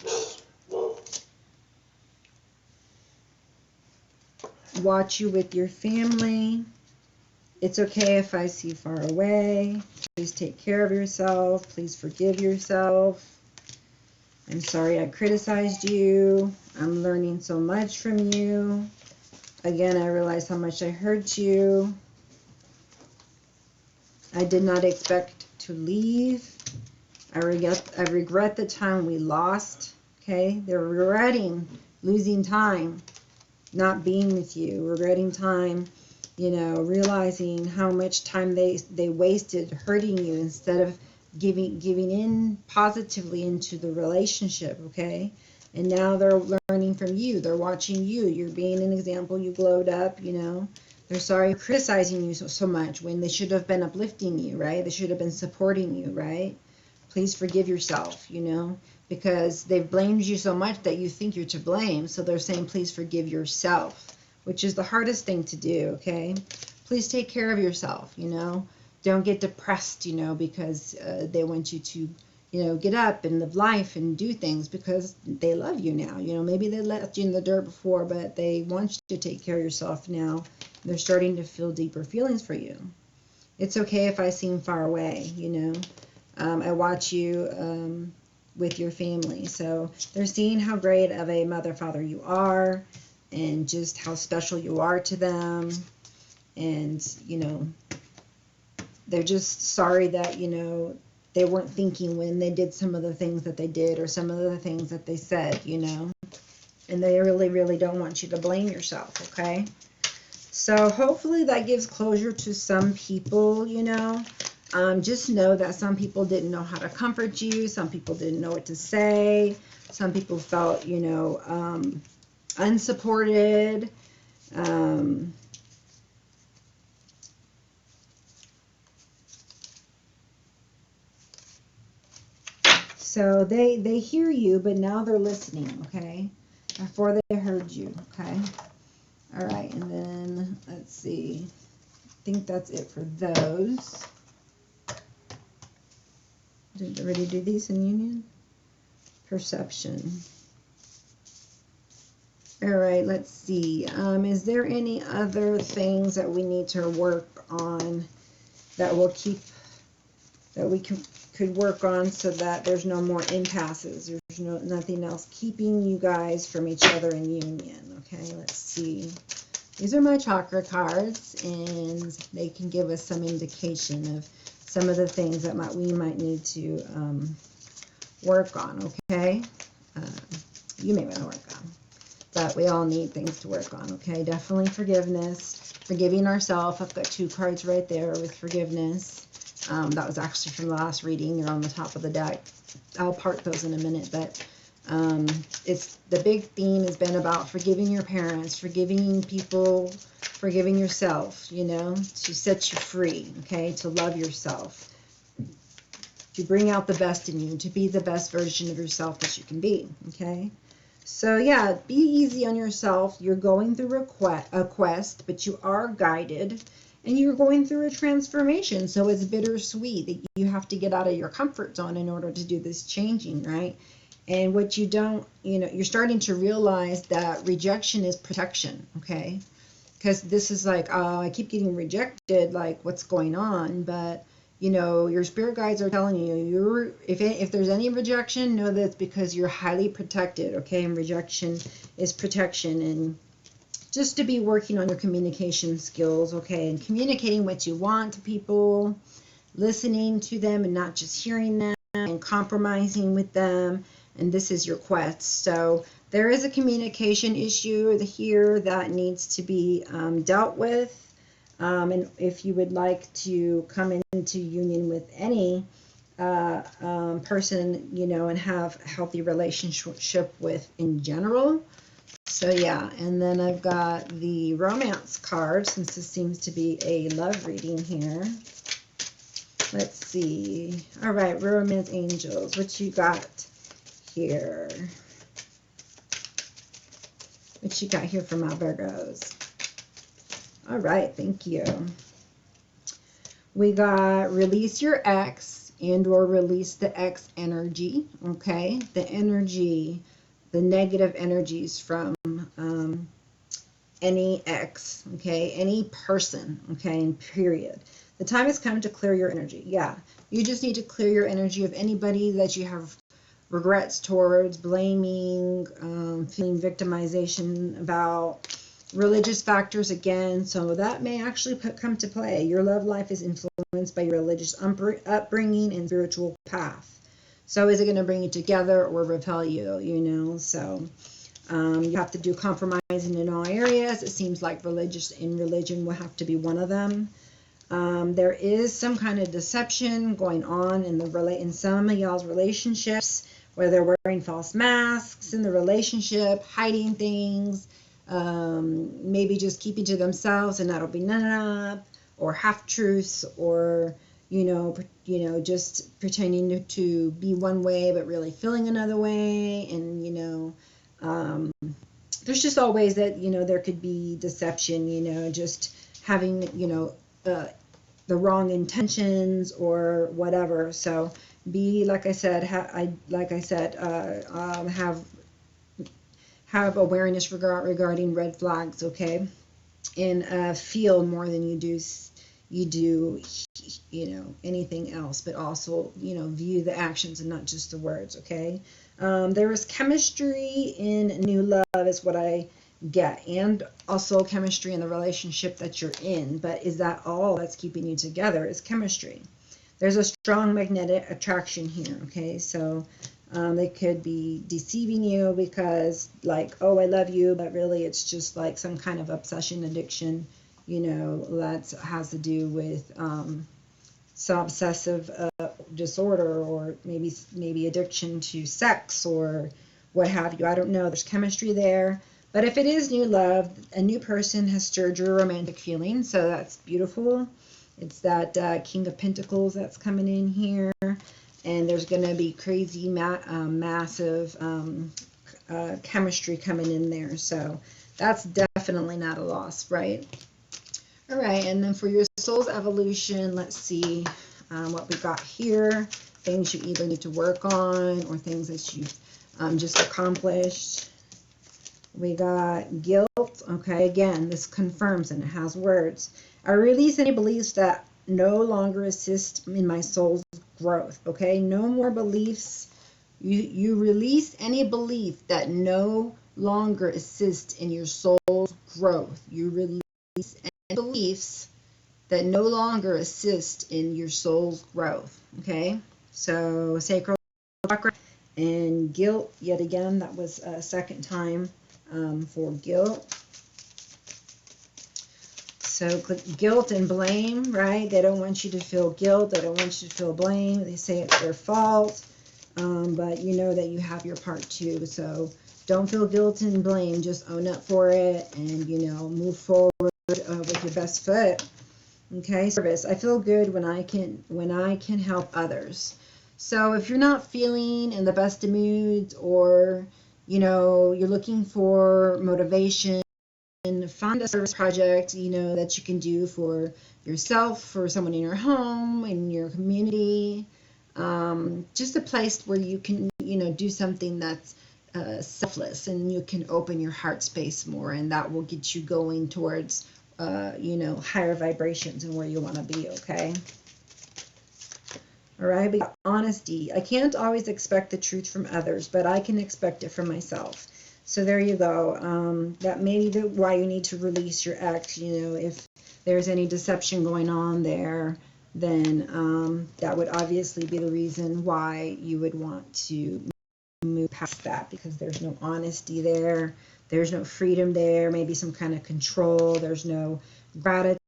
Watch you with your family. It's okay if I see far away. Please take care of yourself. Please forgive yourself. I'm sorry I criticized you. I'm learning so much from you. Again, I realize how much I hurt you. I did not expect to leave. I regret the time we lost. okay? They're regretting losing time, not being with you, regretting time, you know, realizing how much time they wasted hurting you instead of giving in positively into the relationship, okay? And now they're learning from you. They're watching you. You're being an example. You glowed up, you know. They're sorry for criticizing you so much when they should have been uplifting you, right? They should have been supporting you, right? Please forgive yourself, you know, because they've blamed you so much that you think you're to blame. So they're saying, please forgive yourself, which is the hardest thing to do, okay? Please take care of yourself, you know. Don't get depressed, you know, because they want you to, you know, get up and live life and do things because they love you now. You know, maybe they left you in the dirt before, but they want you to take care of yourself now. They're starting to feel deeper feelings for you. It's okay if I seem far away, you know. I watch you with your family. So they're seeing how great of a mother, father you are and just how special you are to them. And, you know, they're just sorry that, you know, they weren't thinking when they did some of the things that they did or some of the things that they said, you know. And they really, really don't want you to blame yourself, okay? So hopefully that gives closure to some people, you know. Just know that some people didn't know how to comfort you. Some people didn't know what to say. Some people felt, you know, unsupported. So they hear you, but now they're listening, okay? Before they heard you, okay? All right, and then let's see. I think that's it for those. Did I already do these in union? Perception. All right, let's see. Is there any other things that we need to work on that will keep, that we could work on so that there's no more impasses? There's nothing else keeping you guys from each other in union. Okay, let's see. These are my chakra cards, and they can give us some indication of some of the things that we might need to work on, okay? You may want to work on, but we all need things to work on, okay? Definitely forgiveness, forgiving ourselves. I've got 2 cards right there with forgiveness. That was actually from the last reading. They're on the top of the deck. I'll part those in a minute, but it's the big theme has been about forgiving your parents, forgiving people, forgiving yourself, you know, to set you free, okay, to love yourself, to bring out the best in you, to be the best version of yourself that you can be, okay? So yeah, be easy on yourself. You're going through a quest, but you are guided, and you're going through a transformation. So it's bittersweet that you have to get out of your comfort zone in order to do this changing, right? And what you don't, you know, you're starting to realize that rejection is protection, okay? Because this is like, oh, I keep getting rejected, like what's going on? But, you know, your spirit guides are telling you, if there's any rejection, know that it's because you're highly protected, okay? And rejection is protection. And just to be working on your communication skills, okay? And communicating what you want to people, listening to them and not just hearing them, and compromising with them. And this is your quest. So there is a communication issue here that needs to be dealt with. And if you would like to come into union with any person, you know, and have a healthy relationship with in general. So yeah, and then I've got the romance card, since this seems to be a love reading here. Let's see. All right, romance angels, what you got here? What you got here for my Virgos? All right, thank you. We got release your ex and or release the ex energy, okay? The energy, the negative energies from any ex, okay? Any person, okay? Period. The time has come to clear your energy. Yeah, you just need to clear your energy of anybody that you have regrets towards, blaming, feeling victimization about, religious factors again. So that may actually come to play. Your love life is influenced by your religious upbringing and spiritual path. So is it going to bring you together or repel you, you know? So you have to do compromising in all areas. It seems like religion will have to be one of them. There is some kind of deception going on in some of y'all's relationships, where they're wearing false masks in the relationship, hiding things, maybe just keeping to themselves and that'll be none up, or half truths, or just pretending to be one way but really feeling another way, and there's just always that there could be deception, just having the wrong intentions or whatever. So be, like I said, have awareness regarding red flags, okay, and feel more than you do anything else, but also view the actions and not just the words, okay. There is chemistry in new love is what I get, and also chemistry in the relationship that you're in, but is that all that's keeping you together? Is chemistry. There's a strong magnetic attraction here, okay. So they could be deceiving you because like, oh, I love you, but really it's just like some kind of obsession, addiction, that has to do with some obsessive disorder, or maybe addiction to sex or what have you. I don't know. There's chemistry there. But if it is new love, a new person has stirred your romantic feelings, so that's beautiful. It's that King of Pentacles that's coming in here, and there's going to be crazy, massive chemistry coming in there, so that's definitely not a loss, right? All right, and then for your soul's evolution, let's see what we got here. Things you either need to work on or things that you've just accomplished. We got guilt. Okay, again, this confirms and it has words. I release any beliefs that no longer assist in my soul's growth. Okay, no more beliefs. You release any belief that no longer assist in your soul's growth. You release any beliefs that no longer assist in your soul's growth. Okay, so sacral chakra and guilt. Yet again, that was a second time. For guilt. So guilt and blame, right? They don't want you to feel guilt. They don't want you to feel blame. They say it's their fault, but you know that you have your part too. So don't feel guilt and blame. Just own up for it and, move forward with your best foot. Okay, service. I feel good when I can help others. So if you're not feeling in the best of moods, or you're looking for motivation, find a service project, that you can do for yourself, for someone in your home, in your community. Just a place where you can, do something that's selfless, and you can open your heart space more, and that will get you going towards, higher vibrations and where you want to be, okay? All right, we got honesty. I can't always expect the truth from others, but I can expect it from myself. So there you go. That may be why you need to release your ex. If there's any deception going on there, then that would obviously be the reason why you would want to move past that, because there's no honesty there. There's no freedom there. Maybe some kind of control. There's no gratitude.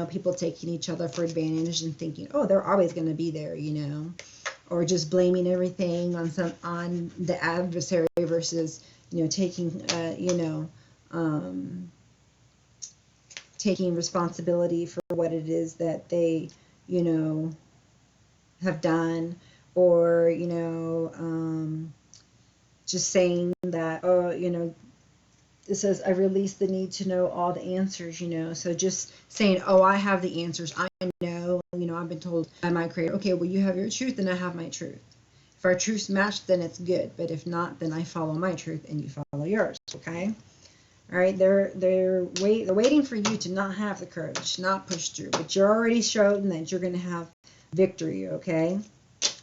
People taking each other for advantage and thinking, oh, they're always going to be there, or just blaming everything on the adversary versus, taking responsibility for what it is that they, have done, or, just saying that, oh, it says, I release the need to know all the answers, so just saying, oh, I have the answers. I know, I've been told by my creator, okay, well, you have your truth and I have my truth. If our truths match, then it's good. But if not, then I follow my truth and you follow yours, okay? All right, they're waiting for you to not have the courage, not push through, but you're already showing that you're going to have victory, okay?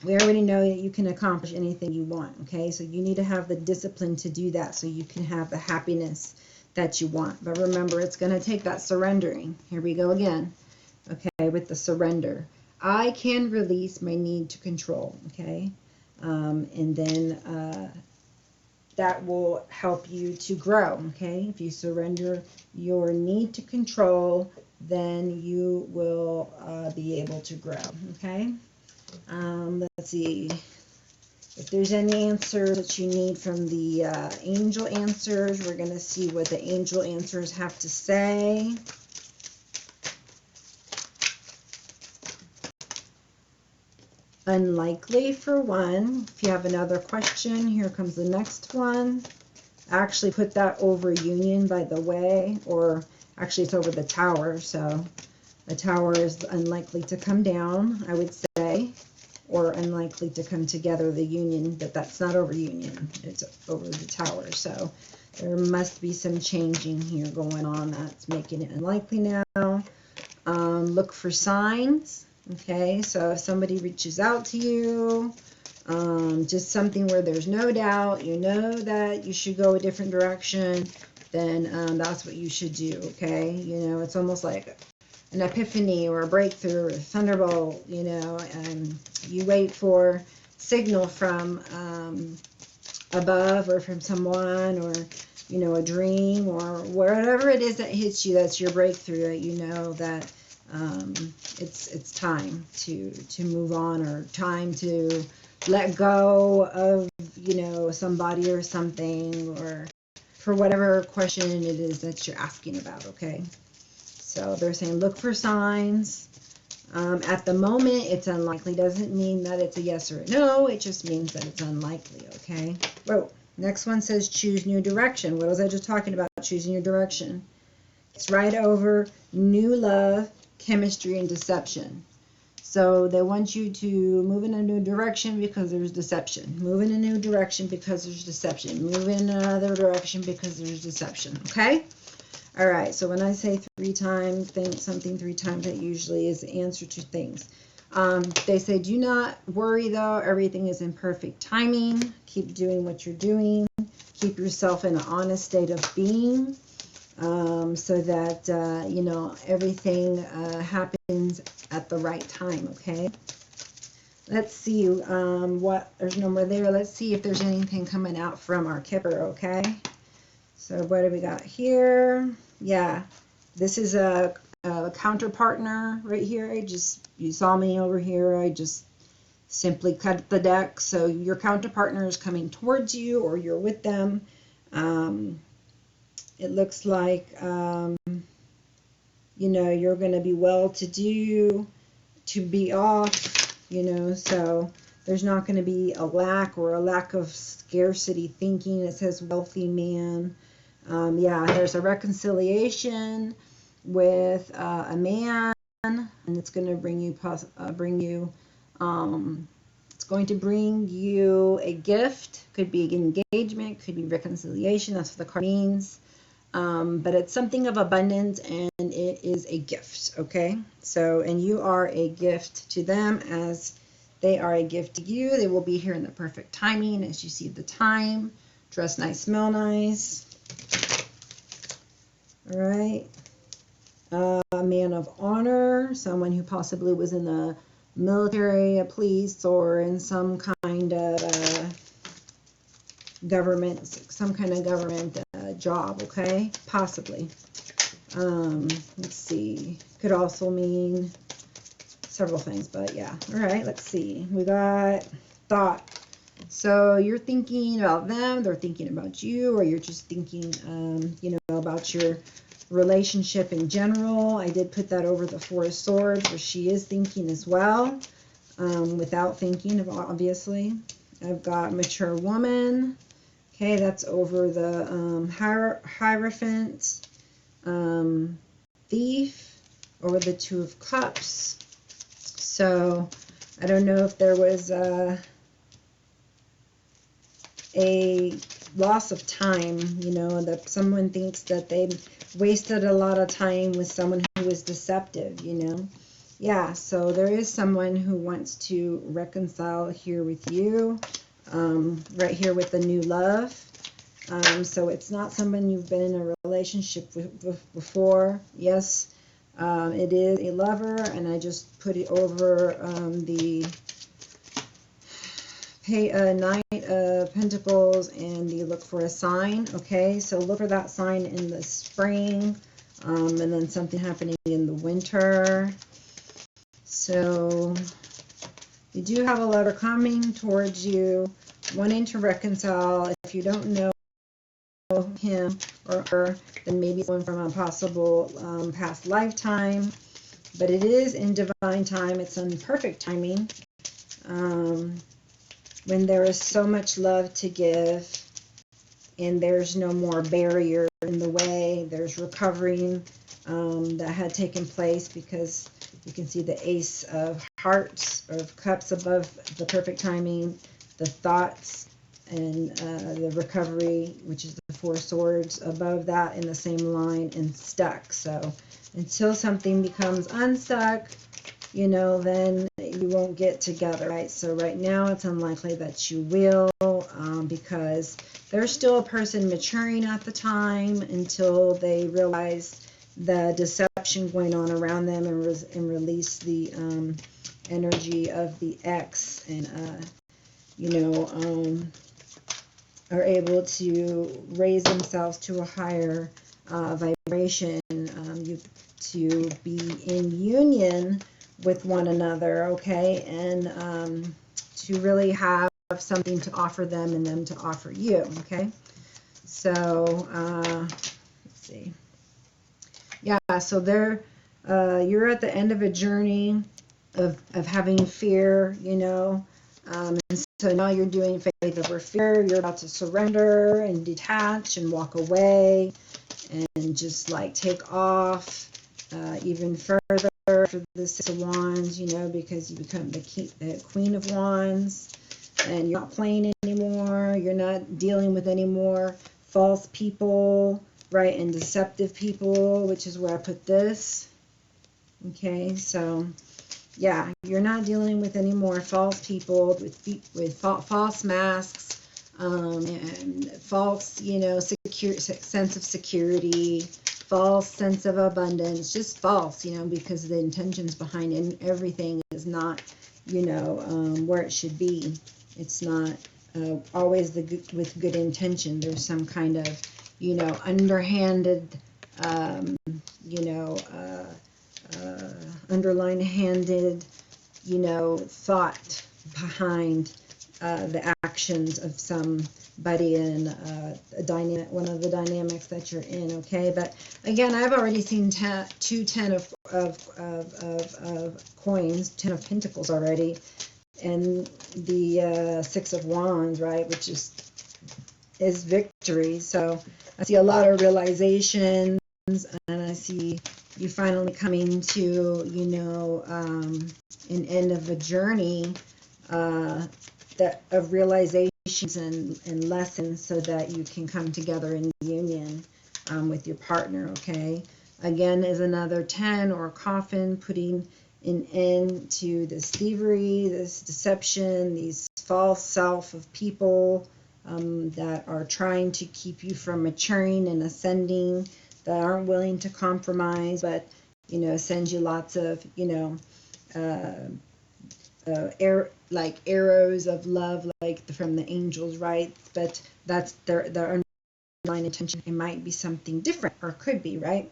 We already know that you can accomplish anything you want, okay? So you need to have the discipline to do that so you can have the happiness that you want. But remember, it's going to take that surrendering. Here we go again, okay, with the surrender. I can release my need to control, okay? And then that will help you to grow, okay? If you surrender your need to control, then you will be able to grow, okay? Let's see. If there's any answers that you need from the angel answers, we're going to see what the angel answers have to say. Unlikely for one. If you have another question, here comes the next one. I actually put that over union, by the way, or actually it's over the tower. So the tower is unlikely to come down, I would say, or unlikely to come together, the union, but that's not over union. It's over the tower. So there must be some changing here going on that's making it unlikely now. Look for signs. Okay, so if somebody reaches out to you, just something where there's no doubt, you know that you should go a different direction, then that's what you should do, okay? You know, it's almost like an epiphany or a breakthrough or a thunderbolt, you know, and you wait for signal from above or from someone or, you know, a dream or whatever it is that hits you, that's your breakthrough, that you know that it's time to move on, or time to let go of, you know, somebody or something, or for whatever question it is that you're asking about, okay? So they're saying look for signs. At the moment, it's unlikely. Doesn't mean that it's a yes or a no. It just means that it's unlikely, okay? Whoa. Next one says choose new direction. What was I just talking about? Choosing your direction. It's right over new love, chemistry, and deception. So they want you to move in a new direction because there's deception. Move in a new direction because there's deception. Move in another direction because there's deception. Okay? All right. So when I say 3 times, think something 3 times, that usually is the answer to things. They say do not worry though. Everything is in perfect timing. Keep doing what you're doing. Keep yourself in an honest state of being. So that, you know, everything happens at the right time, okay? Let's see what, there's no more there. Let's see if there's anything coming out from our Kipper, okay? So what do we got here? Yeah, this is a counter partner right here. You saw me over here. I just simply cut the deck. So your counter partner is coming towards you, or you're with them. It looks like, you know, you're going to be well-to-do, to be off, you know, so there's not going to be a lack or a lack of scarcity thinking. It says wealthy man. Yeah, there's a reconciliation with a man, and it's going to bring you, it's going to bring you a gift. Could be engagement, could be reconciliation. That's what the card means. But it's something of abundance, and it is a gift, okay? So, and you are a gift to them as they are a gift to you. They will be here in the perfect timing as you see the time. Dress nice, smell nice. All right. A man of honor, someone who possibly was in the military, a police, or in some kind of government, job, okay? Possibly. Let's see. Could also mean several things, but yeah. All right, let's see. We got thought. So you're thinking about them, they're thinking about you, or you're just thinking, you know, about your relationship in general. I did put that over the 4 of Swords, where she is thinking as well, without thinking, obviously. I've got mature woman. Okay, that's over the Hierophant, Thief, over the 2 of Cups. So I don't know if there was a loss of time, you know, that someone thinks that they wasted a lot of time with someone who was deceptive, you know. Yeah, so there is someone who wants to reconcile here with you. Right here with the new love. So it's not someone you've been in a relationship with before. Yes, it is a lover, and I just put it over the Knight of Pentacles, and you look for a sign. Okay, so look for that sign in the spring, and then something happening in the winter. So you do have a lover coming towards you, wanting to reconcile. If you don't know him or her, then maybe someone from a possible past lifetime. But it is in divine time. It's in perfect timing. When there is so much love to give and there's no more barrier in the way, there's recovering that had taken place, because you can see the Ace of Hearts, of Cups above the perfect timing, the thoughts, and the recovery, which is the Four Swords above that in the same line, and stuck. So until something becomes unstuck, you know, then you won't get together, right? So right now it's unlikely that you will, because there's still a person maturing at the time until they realize the deception going on around them, and release the energy of the ex, and are able to raise themselves to a higher vibration, to be in union with one another, okay, and to really have something to offer them and them to offer you, okay. So let's see. Yeah, so you're at the end of a journey of having fear, you know, and so now you're doing faith over fear. You're about to surrender and detach and walk away and just like take off even further for the Six of Wands, you know, because you become the Queen of Wands, and you're not playing anymore. You're not dealing with any more false people, right, and deceptive people, which is where I put this. Okay, so yeah, you're not dealing with any more false people with false masks, and false, you know, sense of security, false sense of abundance, just false, you know, because the intentions behind everything is not, you know, where it should be. It's not always with good intention. There's some kind of, you know, underhanded, you know, underline-handed, you know, thought behind the actions of somebody in one of the dynamics that you're in, okay? But again, I've already seen two 10 of coins, 10 of Pentacles already, and the Six of Wands, right, which is victory. So I see a lot of realizations, and I see you finally coming to, you know, an end of a journey of realizations and lessons, so that you can come together in union with your partner, okay? Again, is another 10 or coffin, putting an end to this thievery, this deception, these false self of people that are trying to keep you from maturing and ascending, that aren't willing to compromise, but, you know, send you lots of, you know, like arrows of love, like from the angels, right? But that's their underlying intention. It might be something different, or could be, right?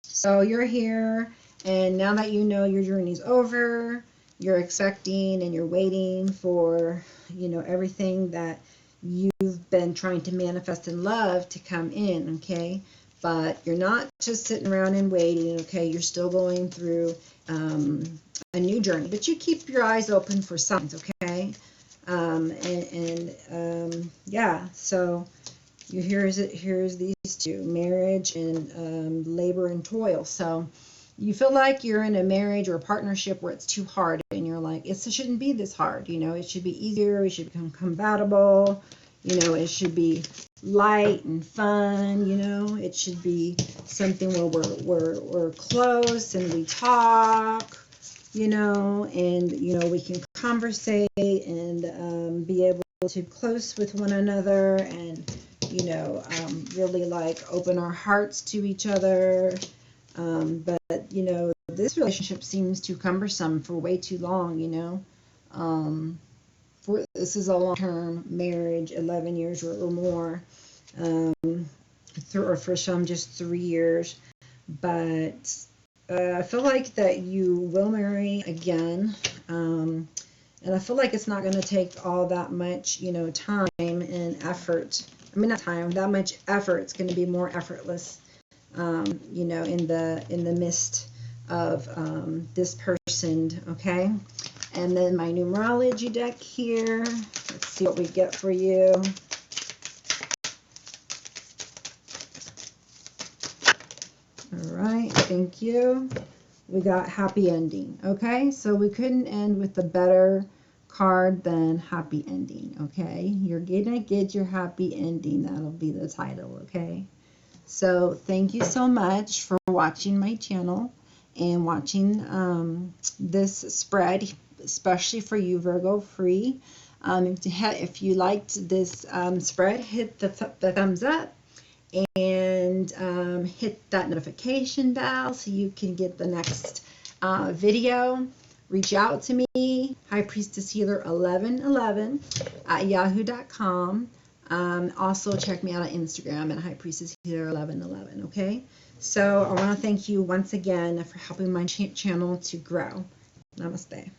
So you're here, and now that you know your journey's over, you're expecting and you're waiting for, you know, everything that you've been trying to manifest in love to come in, okay? But you're not just sitting around and waiting, okay? You're still going through a new journey, but you keep your eyes open for signs, okay? Yeah, so here's these two, marriage and labor and toil. So you feel like you're in a marriage or a partnership where it's too hard, and you're like, it shouldn't be this hard, you know, it should be easier, it should become compatible, you know, it should be light and fun, you know, it should be something where we're close and we talk, you know, and, you know, we can conversate and be able to be close with one another, and, you know, really like open our hearts to each other. But, you know, this relationship seems too cumbersome for way too long, you know. this is a long-term marriage, 11 years or more, or for some just 3 years. But I feel like that you will marry again. And I feel like it's not going to take all that much, time and effort. I mean, not time, that much effort. It's going to be more effortless, in the midst of this person, okay? And then my numerology deck here. Let's see what we get for you. All right, thank you. We got happy ending, okay? So we couldn't end with a better card than happy ending, okay? You're gonna get your happy ending. That'll be the title, okay? So thank you so much for watching my channel and watching this spread, especially for you, Virgo free. If you liked this spread, hit the thumbs up and hit that notification bell so you can get the next video. Reach out to me, High Priestess Healer 1111 at yahoo.com. Also check me out on Instagram at High Priestess Healer 1111. Okay, so I want to thank you once again for helping my channel to grow. Namaste.